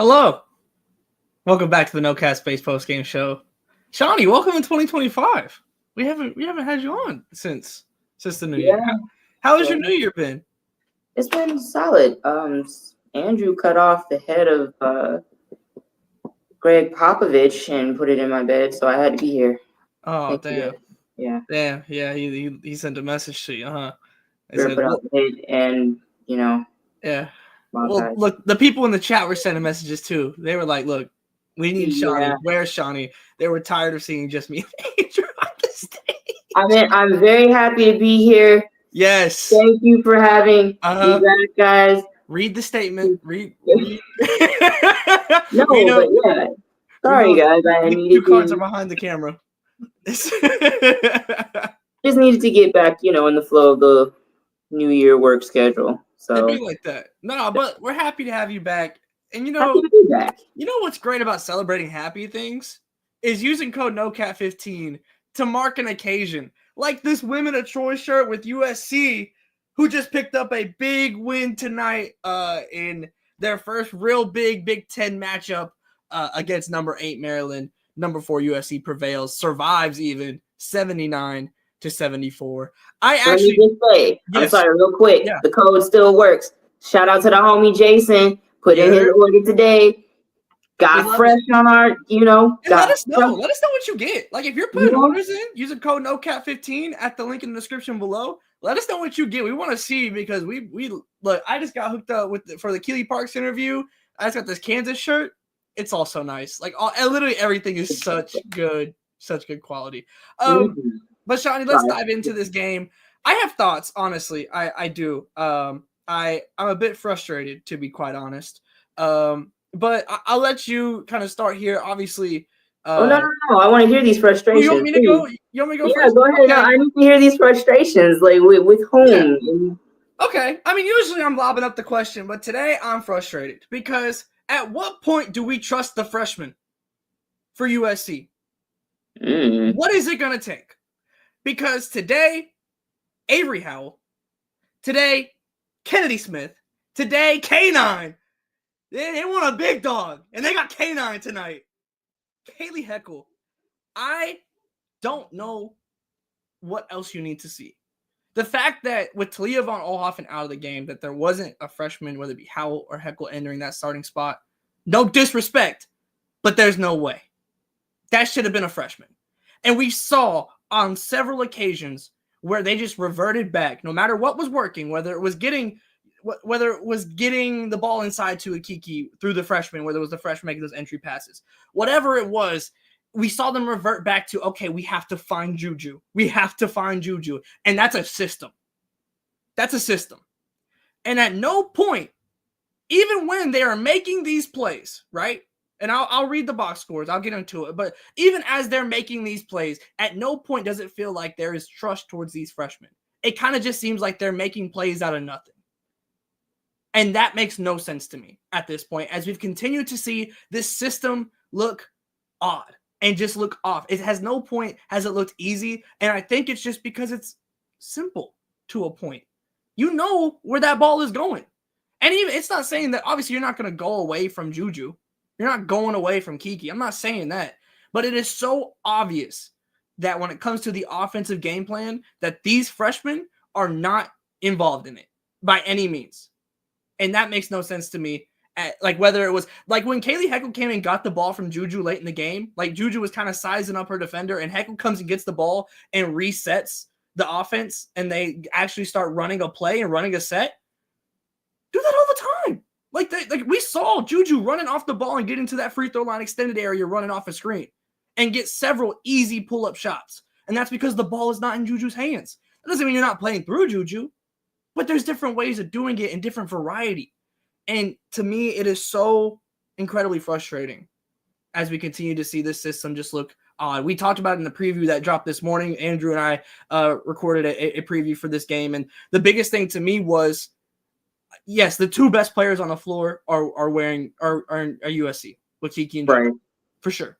Hello. Welcome back to the No Cast Space Post Game Show. Shyanne, welcome in 2025. We haven't had you on since the new year. How has your new year been? It's been solid. Andrew cut off the head of Greg Popovich and put it in my bed, so I had to be here. Oh, damn. Yeah. Damn. Yeah, he sent a message to you, huh? Put out the head and, Yeah. Well, look, the people in the chat were sending messages too. They were like, look, we need Shyanne. Yeah. Where's Shyanne? They were tired of seeing just me and Andrew on the stage. I'm very happy to be here. Yes. Thank you for having me back, guys. Read the statement. Read. No, but yeah. Sorry, guys. I needed two cards are behind the camera. Just needed to get back, in the flow of the New Year work schedule. So it'd be like that. No, but we're happy to have you back. And happy to be back. You know what's great about celebrating happy things is using code NOCAT15 to mark an occasion. Like this Women of Troy shirt with USC, who just picked up a big win tonight in their first real big Big Ten matchup against number 8 Maryland. Number 4 USC prevails, survives even 79-74. Let me just say, I'm sorry, real quick. Yeah. The code still works. Shout out to the homie Jason. Put in his order today. Got fresh on our, let us know. Let us know what you get. Like if you're putting orders in, using code NOCAT15 at the link in the description below. Let us know what you get. We want to see because we look. I just got hooked up for the Keeley Parks interview. I just got this Kansas shirt. It's all so nice. Like literally everything is such good quality. But Shyanne, let's dive into this game. I have thoughts, honestly. I do. I'm a bit frustrated, to be quite honest. But I'll let you kind of start here. Obviously. No. I want to hear these frustrations. You want me to go? You want me to go first? Go ahead. Okay. No, I need to hear these frustrations. Like with whom? Yeah. Okay. I mean, usually I'm lobbing up the question, but today I'm frustrated because at what point do we trust the freshmen for USC? What is it going to take? Because today, Avery Howell, today, Kennedy Smith, today, K9, they want a big dog, and they got K9 tonight. Kaylee Heckle, I don't know what else you need to see. The fact that with Talia von Oelhoffen out of the game, that there wasn't a freshman, whether it be Howell or Heckle, entering that starting spot, no disrespect, but there's no way. That should have been a freshman. And we saw on several occasions where they just reverted back, no matter what was working, whether it was getting the ball inside to Akiki through the freshman, whether it was the freshman making those entry passes, whatever it was, we saw them revert back to, okay, we have to find JuJu. We have to find JuJu. And that's a system. That's a system. And at no point, even when they are making these plays, right? And I'll read the box scores. I'll get into it. But even as they're making these plays, at no point does it feel like there is trust towards these freshmen. It kind of just seems like they're making plays out of nothing. And that makes no sense to me at this point, as we've continued to see this system look odd and just look off. It has no point has it looked easy. And I think it's just because it's simple to a point. You know where that ball is going. And even it's not saying that obviously you're not going to go away from JuJu. You're not going away from Kiki. I'm not saying that. But it is so obvious that when it comes to the offensive game plan, that these freshmen are not involved in it by any means. And that makes no sense to me. Like whether it was like when Kaylee Heckle came and got the ball from JuJu late in the game, like JuJu was kind of sizing up her defender and Heckle comes and gets the ball and resets the offense and they actually start running a play and running a set. Do that all the time. Like we saw JuJu running off the ball and get into that free throw line extended area running off a screen and get several easy pull-up shots. And that's because the ball is not in JuJu's hands. That doesn't mean you're not playing through JuJu, but there's different ways of doing it and different variety. And to me, it is so incredibly frustrating as we continue to see this system just look odd. We talked about it in the preview that dropped this morning. Andrew and I recorded a preview for this game. And the biggest thing to me was, yes, the two best players on the floor are USC with Kiki and JuJu, for sure.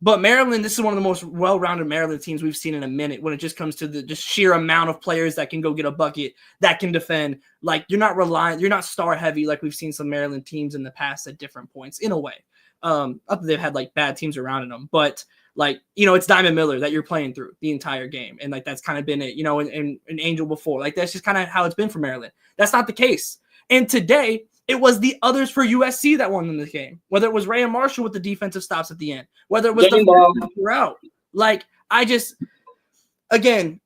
But Maryland, this is one of the most well-rounded Maryland teams we've seen in a minute when it just comes to the just sheer amount of players that can go get a bucket, that can defend. Like, you're not star heavy like we've seen some Maryland teams in the past at different points, in a way. Up that they've had like bad teams around them. But like, it's Diamond Miller that you're playing through the entire game. And like, that's kind of been it, and Angel before. Like, that's just kind of how it's been for Maryland. That's not the case. And today, it was the others for USC that won in the game. Whether it was Ray and Marshall with the defensive stops at the end, whether it was the throughout. Like, and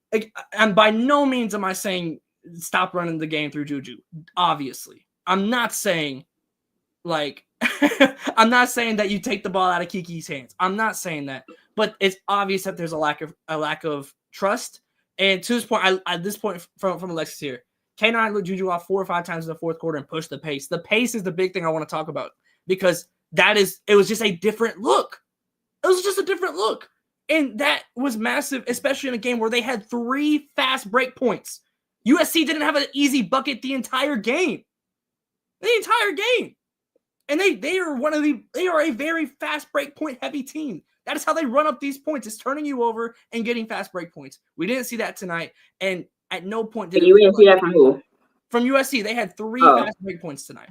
by no means am I saying stop running the game through JuJu. Obviously, I'm not saying I'm not saying that you take the ball out of Kiki's hands. I'm not saying that, but it's obvious that there's a lack of trust. And to this point, at this point from Alexis here, K9 let JuJu off 4 or 5 times in the fourth quarter and push the pace. The pace is the big thing I want to talk about because it was just a different look. It was just a different look. And that was massive, especially in a game where they had 3 fast break points. USC didn't have an easy bucket the entire game. And they are a very fast break point heavy team. That is how they run up these points. It's turning you over and getting fast break points. We didn't see that tonight. And at no point did you didn't see that from who? From USC. They had 3 fast break points tonight.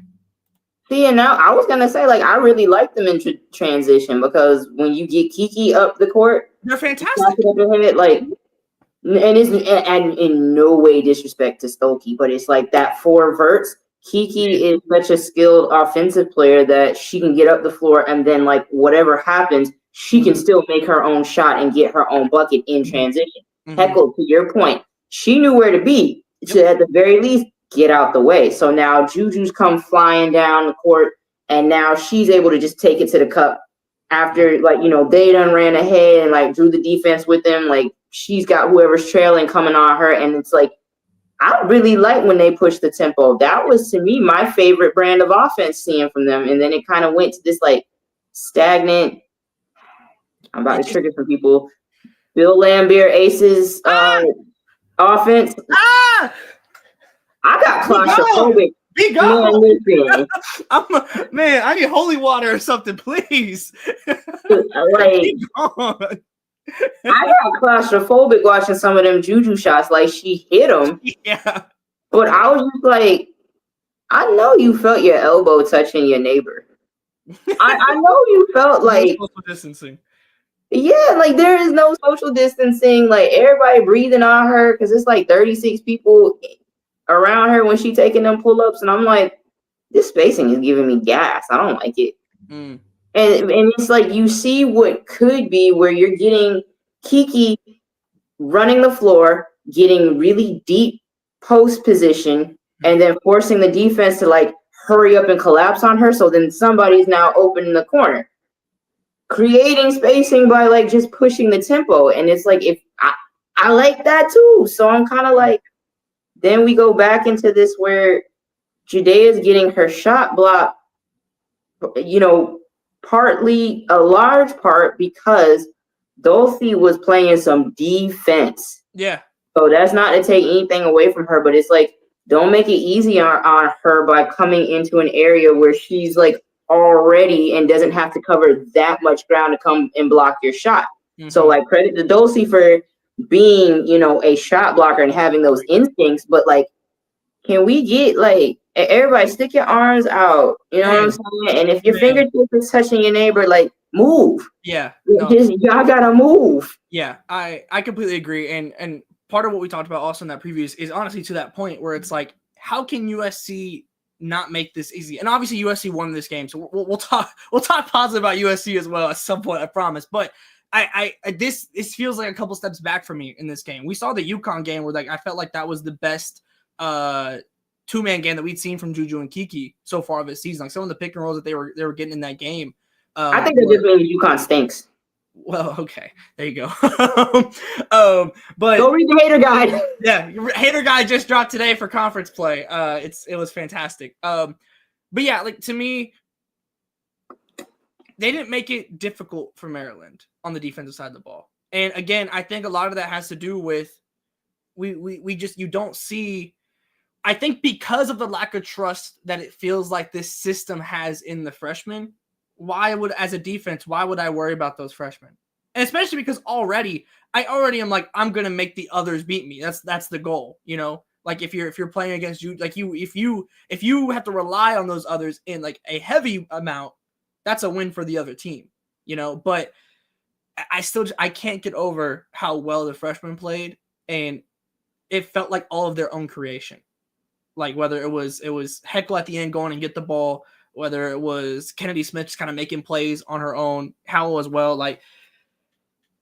See, and now I was gonna say, like, I really like them in transition because when you get Kiki up the court, they're fantastic. Like, and in no way disrespect to Stokey, but it's like that 4 verts. Kiki is such a skilled offensive player that she can get up the floor and then, like, whatever happens, she can still make her own shot and get her own bucket in transition. Heckle, to your point, she knew where to be. So at the very least, get out the way. So now JuJu's come flying down the court, and now she's able to just take it to the cup after, like, they done ran ahead and, like, drew the defense with them. Like, she's got whoever's trailing coming on her, and it's like, I really like when they push the tempo. That was, to me, my favorite brand of offense seeing from them. And then it kind of went to this, like, stagnant, I'm about to trigger some people, Bill Laimbeer Aces offense. I got claustrophobic. He go. Man, I need holy water or something, please. Like, I got claustrophobic watching some of them JuJu shots. Like, she hit them. Yeah. But I was just like, I know you felt your elbow touching your neighbor. I know you felt like social distancing. Yeah, like, there is no social distancing. Like, everybody breathing on her because it's like 36 people around her when she taking them pull-ups, and I'm like, this spacing is giving me gas. I don't like it. And it's like, you see what could be where you're getting Kiki running the floor, getting really deep post position, and then forcing the defense to, like, hurry up and collapse on her. So then somebody's now open in the corner, creating spacing by, like, just pushing the tempo. And it's like, if I like that too. So I'm kind of like, then we go back into this where Judea's getting her shot blocked, partly, a large part, because Dulcie was playing some defense. Yeah. So that's not to take anything away from her, but it's like, don't make it easy on her by coming into an area where she's, like, already and doesn't have to cover that much ground to come and block your shot. So, like, credit to Dulcie for being, a shot blocker and having those instincts, but, like, can we get, like, everybody stick your arms out, you know what I'm saying? And if your fingertip is touching your neighbor, like, move. Yeah. Y'all gotta move. Yeah, I completely agree. And part of what we talked about also in that previous is honestly to that point where it's like, how can USC not make this easy? And obviously USC won this game, so we'll talk positive about USC as well at some point, I promise. But this feels like a couple steps back for me in this game. We saw the UConn game where, like, I felt like that was the best two-man game that we'd seen from JuJu and Kiki so far this season. Like, some of the pick and rolls that they were getting in that game. I think that just means UConn stinks. Well, okay, there you go. But go read the hater guide. Yeah, hater guide just dropped today for conference play. It was fantastic. But yeah, like, to me, they didn't make it difficult for Maryland on the defensive side of the ball. And again, I think a lot of that has to do with you don't see. I think because of the lack of trust that it feels like this system has in the freshmen, as a defense, why would I worry about those freshmen? And especially because I already am like, I'm gonna make the others beat me. That's the goal, you know. Like if you're playing against you, like if you have to rely on those others in like a heavy amount, that's a win for the other team, you know. But I can't get over how well the freshmen played, and it felt like all of their own creation. Like whether it was Heckle at the end going and get the ball, whether it was Kennedy Smith just kind of making plays on her own, Howell as well. Like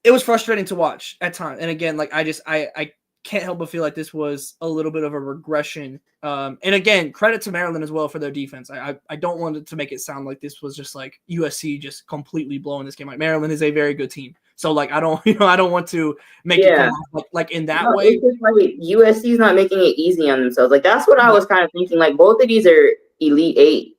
it was frustrating to watch at times. And again, like I can't help but feel like this was a little bit of a regression. And again, credit to Maryland as well for their defense. I don't want it to make it sound like this was just like USC just completely blowing this game. Like Maryland is a very good team. So like I don't want to make it come off like in that way. It's just like USC is not making it easy on themselves. Like that's what I was kind of thinking. Like both of these are Elite Eight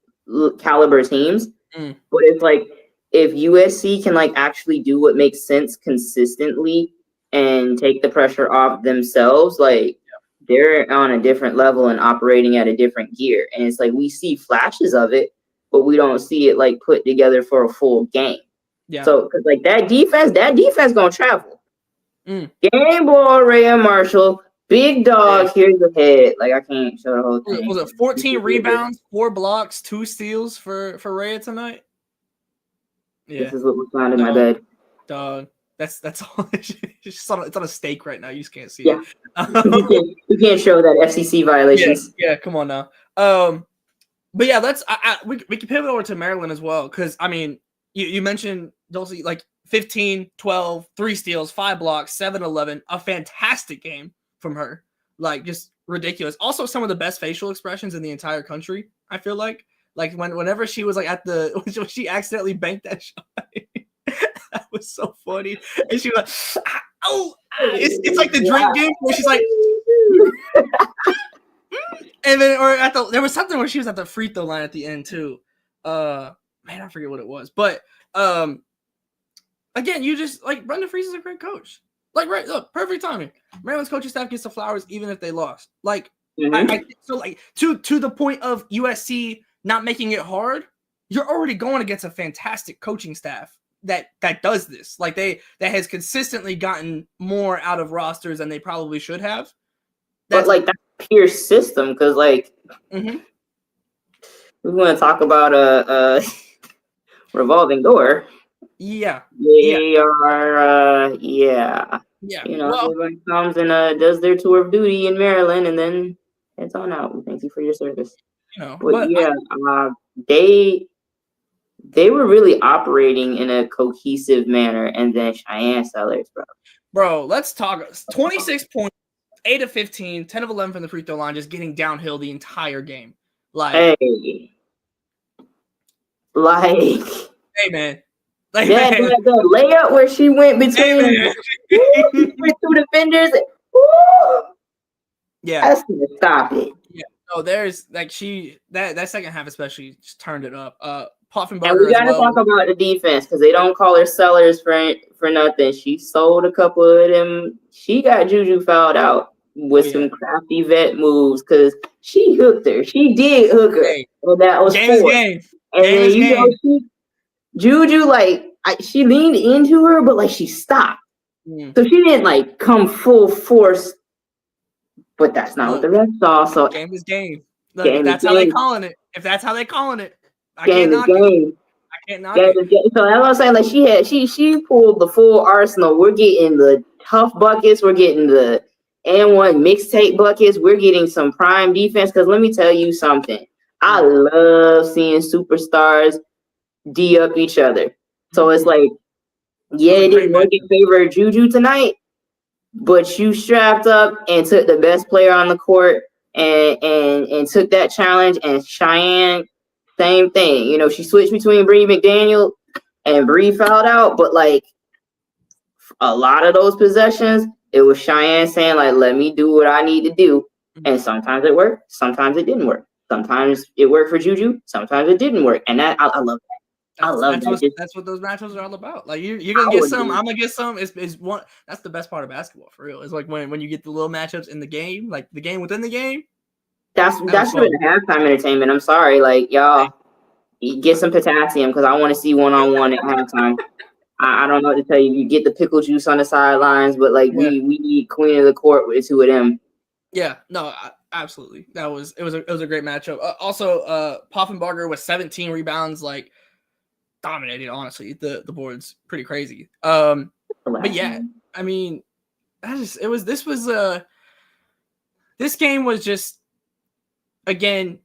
caliber teams, but it's like if USC can like actually do what makes sense consistently and take the pressure off themselves, like they're on a different level and operating at a different gear. And it's like we see flashes of it, but we don't see it like put together for a full game. Yeah. So cause like that defense gonna travel. Game ball, Rhea Marshall, big dog. Here's the head. Like I can't show the whole thing. Was it 14 rebounds, 4 blocks, 2 steals for Rhea tonight? Yeah. This is what was found in my bed. Dog. That's all. It's on a stake right now. You just can't see it. You can't show that FCC violations. Yeah, come on now. But yeah, we can pivot over to Maryland as well because I mean, you mentioned Dulcie like 15, 12, 3 steals, 5 blocks, 7-11, a fantastic game from her. Like just ridiculous. Also, some of the best facial expressions in the entire country. I feel like whenever she was like when she accidentally banked that shot. That was so funny. And she was like, oh, it's like the drink game where she's like, and then there was something where she was at the free throw line at the end too. Man, I forget what it was, but again, you just like Brenda Freese is a great coach. Like look, perfect timing. Maryland's coaching staff gets the flowers even if they lost. Like so like to the point of USC not making it hard, you're already going against a fantastic coaching staff. That does this. Like that has consistently gotten more out of rosters than they probably should have. But like that's pure system because like we want to talk about a revolving door. Yeah. You know, everybody comes and does their tour of duty in Maryland and then heads on out. Thank you for your service. You know, but they were really operating in a cohesive manner, and then Shyanne Sellers, bro. Let's talk. 26 points, 8 of 15, 10 of 11 from the free throw line, just getting downhill the entire game. Like, hey, man. Like, the layup where she went between two defenders. That's gonna stop it. Yeah. No, there's like that second half especially just turned it up. And we gotta talk about the defense because they don't call her Sellers for nothing. She sold a couple of them. She got JuJu fouled out with some crafty vet moves because she hooked her. She did hook her, and that was game. And then JuJu like she leaned into her, but like she stopped, so she didn't like come full force. But that's not what the refs saw. So game is game. Look, if that's how they calling it. If that's how they calling it. I can't knock it. So that's what I'm saying. Like she pulled the full arsenal. We're getting the tough buckets. We're getting the N1 mixtape buckets. We're getting some prime defense. Because let me tell you something. I love seeing superstars D up each other. So it's like, it didn't work in favor of JuJu tonight, but you strapped up and took the best player on the court and took that challenge. And Shyanne. Same thing. You know, she switched between Bree McDaniel and Bree fouled out, but like a lot of those possessions, it was Shyanne saying, like, let me do what I need to do. And sometimes it worked, sometimes it didn't work. Sometimes it worked for JuJu, sometimes it didn't work. And that I love that. That's what those matchups are all about. Like you're gonna get some, I'm gonna get some. Is one that's the best part of basketball for real. It's like when you get the little matchups in the game, like the game within the game. That's for the halftime entertainment. I'm sorry, like y'all Get some potassium because I want to see one-on-one at halftime. I don't know what to tell you. You get the pickle juice on the sidelines, but like we need queen of the court with two of them. Yeah, no, absolutely. It was a great matchup. Also, Poffenbarger with 17 rebounds, like dominated. Honestly, the board's pretty crazy. But yeah, I mean, this game was just, again,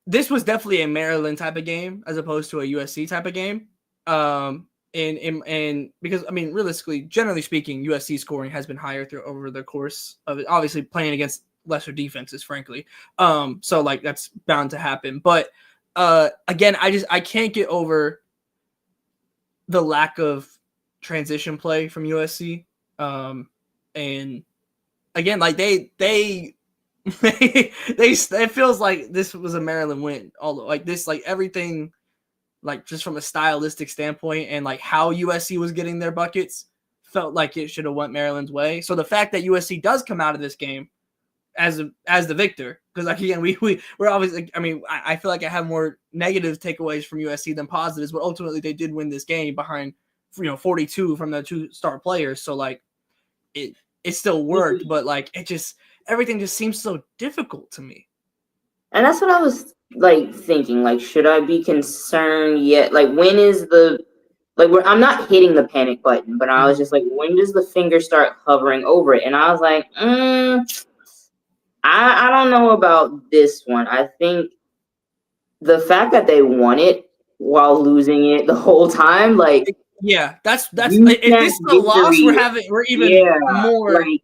this was definitely a Maryland type of game as opposed to a USC type of game. And because, I mean, realistically, generally speaking, USC scoring has been higher over the course of it, obviously playing against lesser defenses, frankly. So like that's bound to happen. But again, I can't get over the lack of transition play from USC. And again, like they it feels like this was a Maryland win. Although like this, like everything, like just from a stylistic standpoint and like how USC was getting their buckets felt like it should have went Maryland's way. So the fact that USC does come out of this game as the victor, because like again we're obviously, I mean, I feel like I have more negative takeaways from USC than positives, but ultimately they did win this game behind 42 from the two star players. So like it still worked, but like everything just seems so difficult to me. And that's what I was like thinking. Like, should I be concerned yet? Like, when is I'm not hitting the panic button, but I was just like, when does the finger start hovering over it? And I was like, I don't know about this one. I think the fact that they won it while losing it the whole time, like, yeah, that's if this is a loss, we're even more. Like,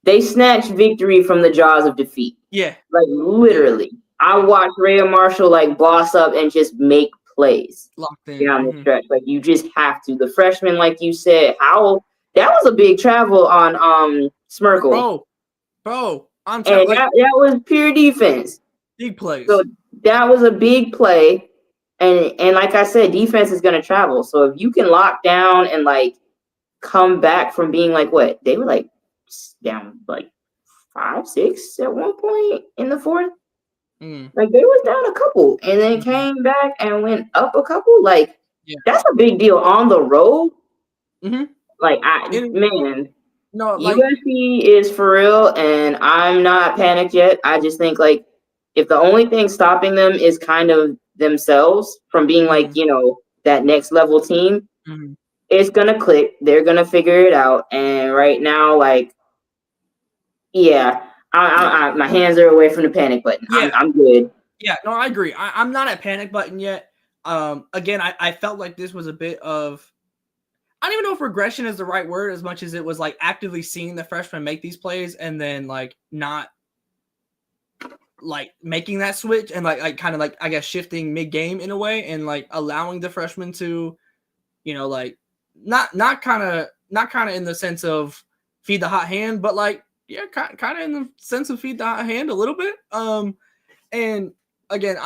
they snatched victory from the jaws of defeat. Yeah, like literally. I watched Rhea Marshall like boss up and just make plays locked in down the stretch. Like you just have to. The freshman, like you said, Howell, that was a big travel on Smirkle. Bro, I'm telling you, that was pure defense. Big plays. So that was a big play. And like I said, defense is gonna travel. So if you can lock down and like come back from being like what? They were like down like 5-6 at one point in the fourth. Like they was down a couple and then came back and went up a couple. Like that's a big deal on the road. Like USC is for real, and I'm not panicked yet. I just think like if the only thing stopping them is kind of themselves from being like that next level team, it's gonna click. They're gonna figure it out. And right now, like my hands are away from the panic button. I'm good. Yeah, no, I agree. I'm not at panic button yet. Again, I felt like this was a bit of, I don't even know if regression is the right word as much as it was like actively seeing the freshmen make these plays and then like not like making that switch and like kind of like, I guess, shifting mid game in a way and like allowing the freshmen to, like not kind of in the sense of feed the hot hand, but like, yeah, kind of in the sense of feed the hot hand a little bit. And again,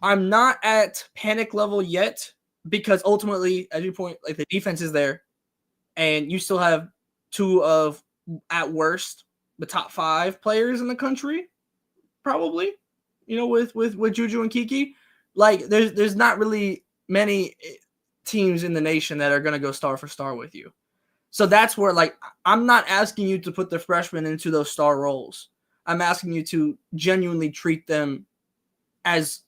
I'm not at panic level yet because ultimately, as you point, like the defense is there, and you still have two of, at worst, the top 5 players in the country, probably. With JuJu and Kiki, like there's not really many teams in the nation that are gonna go star for star with you. So that's where, like, I'm not asking you to put the freshmen into those star roles. I'm asking you to genuinely treat them as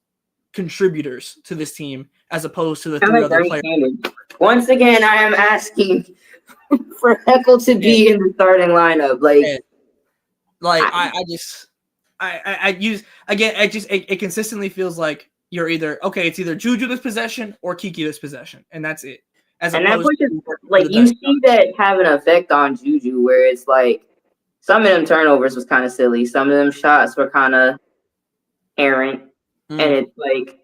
contributors to this team as opposed to the 3 other players. Once again, I am asking for Heckle to be in the starting lineup. I use, again, it consistently feels like you're either, okay, it's either JuJu this possession or Kiki this possession, and that's it. And that pushes, like, you see that have an effect on JuJu where it's like some of them turnovers was kind of silly. Some of them shots were kind of errant. And it's like,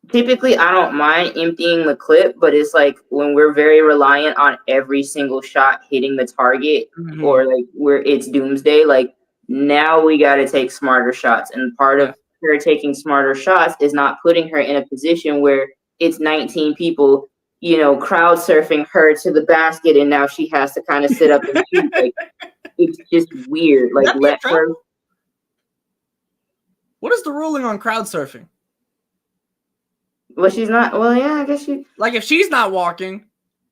typically I don't mind emptying the clip, but it's like when we're very reliant on every single shot hitting the target or like where it's doomsday, like now we got to take smarter shots. And part of her taking smarter shots is not putting her in a position where it's 19 people crowd surfing her to the basket, and now she has to kind of sit up and shoot. Like, it's just weird. Like, let her. What is the ruling on crowd surfing? Well, she's not. Well, yeah, I guess she. Like if she's not walking.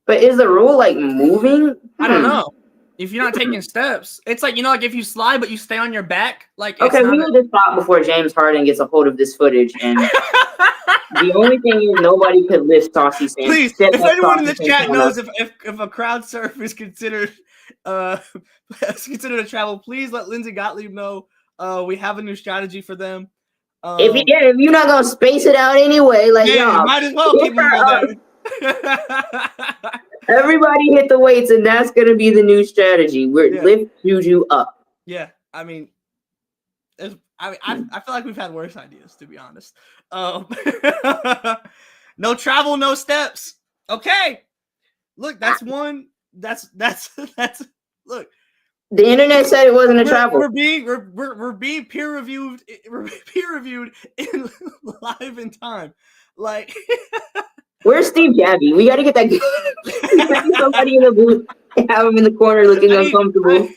But is the rule like moving? I don't know. If you're not taking steps, it's like, like if you slide but you stay on your back, like okay, we need to stop before James Harden gets a hold of this footage. And the only thing is, nobody could lift Saucy Santana. Please, if anyone in the chat knows if a crowd surf is considered a travel, please let Lindsay Gottlieb know. We have a new strategy for them. If you're not gonna space it out anyway, like might as well keep them all there. Everybody hit the weights, and that's gonna be the new strategy. Lift JuJu up. Yeah, I mean, I feel like we've had worse ideas, to be honest. No travel, no steps. Okay, look, that's one. That's look. The internet said it wasn't a travel. We're being peer reviewed. We're peer reviewed in live in time. Like, where's Steve Jabby? We got to get that. Somebody in the booth. Have him in the corner looking uncomfortable.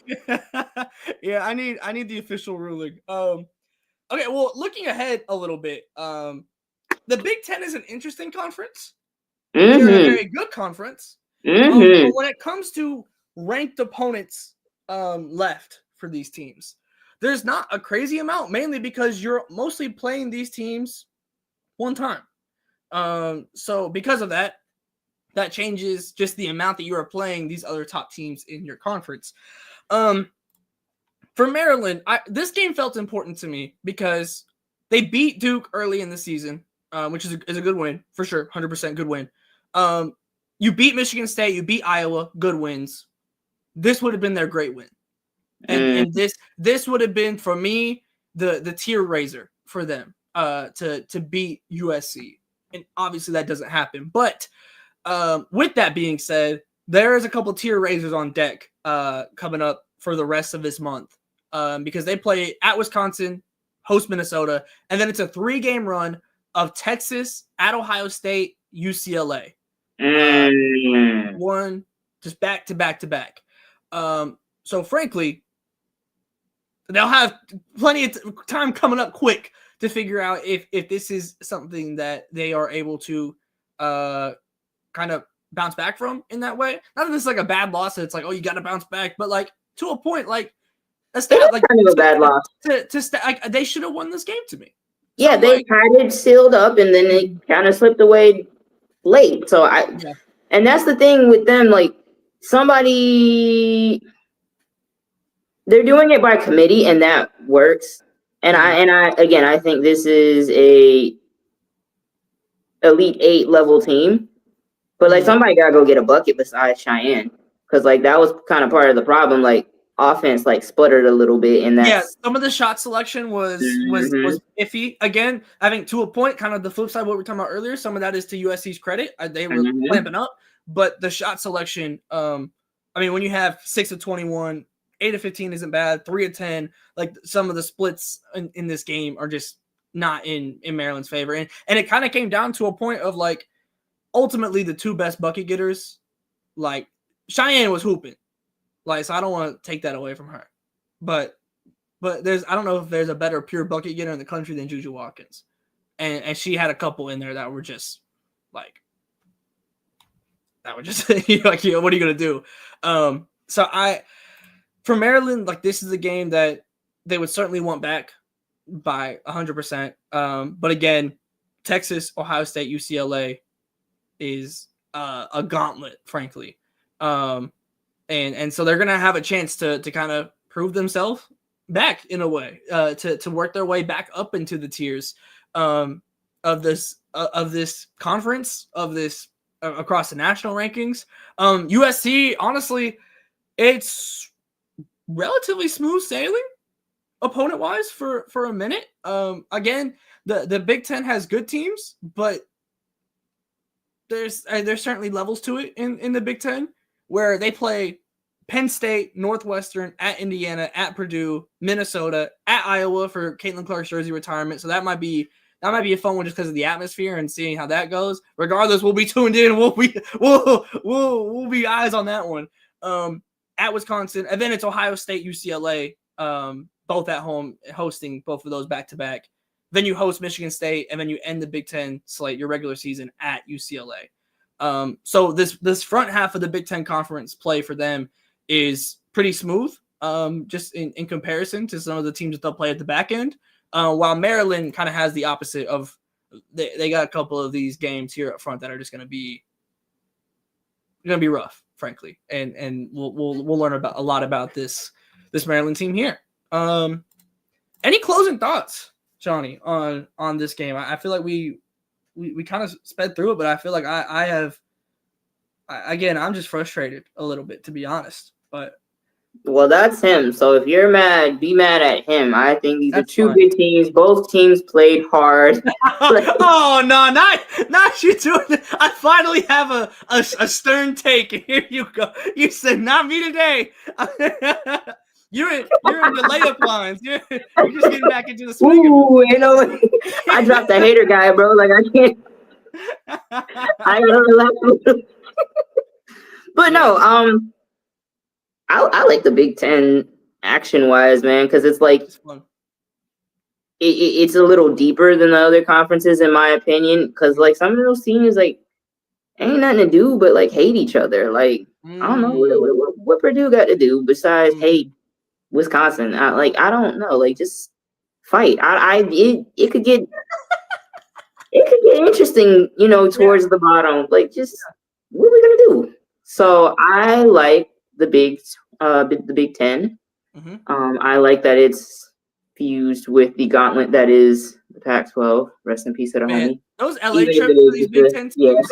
Yeah, I need the official ruling. Okay, well, looking ahead a little bit, the Big Ten is an interesting conference. They're a very good conference. But when it comes to ranked opponents left for these teams, there's not a crazy amount, mainly because you're mostly playing these teams one time. So because of that, that changes just the amount that you are playing these other top teams in your conference. For Maryland, this game felt important to me because they beat Duke early in the season, which is a good win for sure, 100% good win. You beat Michigan State, you beat Iowa, good wins. This would have been their great win, and this would have been for me the tier raiser for them to beat USC, and obviously that doesn't happen. But with that being said, there is a couple tier raisers on deck coming up for the rest of this month. Because they play at Wisconsin, host Minnesota, and then it's a 3-game run of Texas, at Ohio State, UCLA. One just back to back to back. So frankly, they'll have plenty of time coming up quick to figure out if this is something that they are able to kind of bounce back from in that way. Not that this is like a bad loss, that it's like, oh, you got to bounce back, but like to a point, like a bad loss. They should have won this game to me. Yeah, so they had it sealed up, and then they kind of slipped away late. So and that's the thing with them. Like they're doing it by committee, and that works. And I think this is a Elite 8 level team, but like somebody gotta go get a bucket besides Shyanne, because like that was kind of part of the problem. Like, offense like sputtered a little bit in that. Yeah, some of the shot selection was iffy. Again, I think to a point, kind of the flip side of what we were talking about earlier, some of that is to USC's credit. They were clamping up, but the shot selection, I mean, when you have 6 of 21, 8 of 15 isn't bad, 3 of 10, like some of the splits in this game are just not in Maryland's favor. And it kind of came down to a point of like, ultimately the two best bucket getters, like Shyanne was hooping. Like, so I don't want to take that away from her, but I don't know if there's a better pure bucket getter in the country than JuJu Watkins, and she had a couple in there that were just like, like, what are you gonna do? So for Maryland, like this is a game that they would certainly want back by 100%. But again, Texas, Ohio State, UCLA is a gauntlet, frankly. And so they're gonna have a chance to kind of prove themselves back in a way, to work their way back up into the tiers of this conference, of this across the national rankings. USC, honestly, it's relatively smooth sailing opponent wise for a minute. Again, the Big Ten has good teams, but there's certainly levels to it in the Big Ten, where they play Penn State, Northwestern, at Indiana, at Purdue, Minnesota, at Iowa for Caitlin Clark's jersey retirement. So that might be a fun one just because of the atmosphere and seeing how that goes. Regardless, we'll be tuned in. We'll be eyes on that one. At Wisconsin, and then it's Ohio State, UCLA, both at home, hosting both of those back to back. Then you host Michigan State, and then you end the Big Ten slate, your regular season, at UCLA. So this front half of the Big Ten Conference play for them is pretty smooth, just in comparison to some of the teams that they'll play at the back end. While Maryland kind of has the opposite of they got a couple of these games here up front that are just going to be rough, frankly, and we'll learn about a lot about this Maryland team here. Any closing thoughts, Johnny, on this game? I feel like we kind of sped through it, but I feel like I'm just frustrated a little bit, to be honest. But well, that's him. So if you're mad, be mad at him. I think these are two good teams. Both teams played hard. Oh no, not you doing it. I finally have a stern take. Here you go. You said not me today. You're in the layup lines. You're just getting back into the swing. Ooh, I dropped the hater guy, bro. Like I can't. I gotta relax. But no, I like the Big Ten action-wise, man, because it's like it's a little deeper than the other conferences, in my opinion. Because like some of those teams, like ain't nothing to do but like hate each other. Like I don't know what Purdue got to do besides hate Wisconsin. I don't know. Like just fight. It could get interesting, towards the bottom. Like just what are we gonna do? So I like the Big Ten. Mm-hmm. I like that it's fused with the gauntlet that is the Pac-12. Rest in peace, homie. Those LA trips for these Big Ten teams,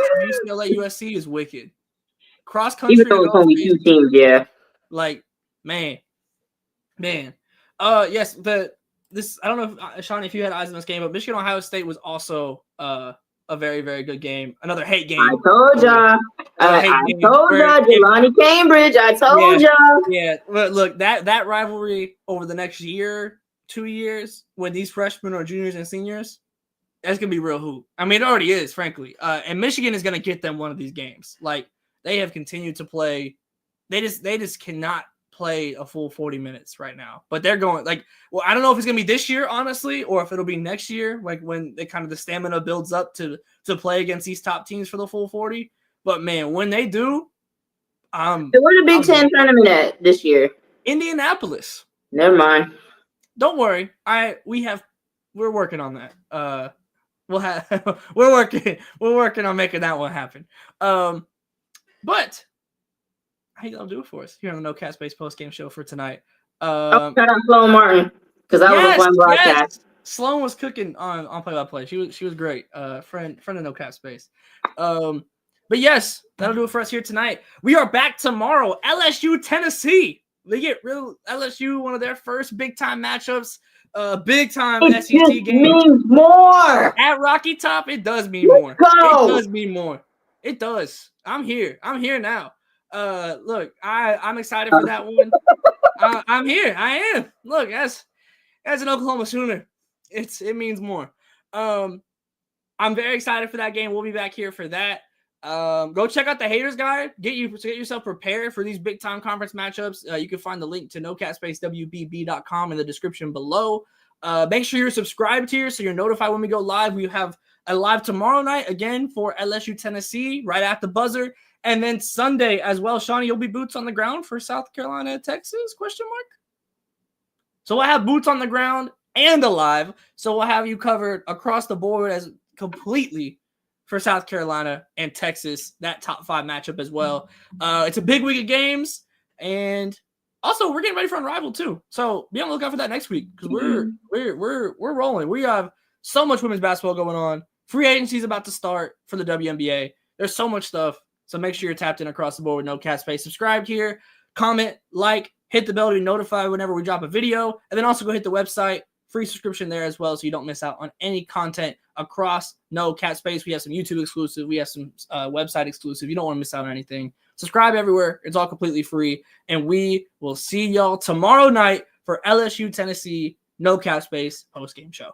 UCLA, USC is wicked. Cross country, even though it's only two teams, yeah. Like man. Yes, this I don't know if Shyanne, if you had eyes on this game, but Michigan Ohio State was also a very, very good game. Another hate game. I told y'all. I told y'all, Jelani Cambridge. I told y'all. Yeah, look, that rivalry over the next year, 2 years, when these freshmen are juniors and seniors, that's gonna be real hoop. I mean, it already is, frankly. And Michigan is gonna get them one of these games. Like they have continued to play. They just cannot play a full 40 minutes right now, but they're going I don't know if it's gonna be this year, honestly, or if it'll be next year, like when they kind of the stamina builds up to play against these top teams for the full 40. But man, when they do, where's the Big Ten tournament at this year? Indianapolis. Never mind. Don't worry, we're working on that. We're working on making that one happen. But how you gonna do it for us here on the No Cat Space post game show for tonight? Shout out Sloan Martin, because that was a fun broadcast. Yes. Sloan was cooking on play-by-play. She was great. Friend of No Cat Space. But yes, that'll do it for us here tonight. We are back tomorrow. LSU Tennessee. They get real LSU, one of their first big time matchups. Big time SEC game. Means more at Rocky Top. It does mean more. It does mean more. It does. I'm here. I'm here now. Look, I'm excited for that one. I'm here. I am. Look, as an Oklahoma Sooner, it means more. I'm very excited for that game. We'll be back here for that. Go check out the Haters Guide. Get yourself prepared for these big time conference matchups. You can find the link to nocatspace.wbb.com in the description below. Make sure you're subscribed here so you're notified when we go live. We have a live tomorrow night again for LSU Tennessee right at the buzzer. And then Sunday as well, Shawnee, you'll be boots on the ground for South Carolina, Texas, ? So we'll have boots on the ground and alive. So we'll have you covered across the board as completely for South Carolina and Texas, that top 5 matchup as well. It's a big week of games. And also we're getting ready for Unrivaled too. So be on the lookout for that next week because we're rolling. We have so much women's basketball going on. Free agency is about to start for the WNBA. There's so much stuff. So make sure you're tapped in across the board with No Cat Space. Subscribe here, comment, like, hit the bell to be notified whenever we drop a video. And then also go hit the website. Free subscription there as well so you don't miss out on any content across No Cat Space. We have some YouTube exclusive. We have some website exclusive. You don't want to miss out on anything. Subscribe everywhere. It's all completely free. And we will see y'all tomorrow night for LSU Tennessee No Cat Space post-game show.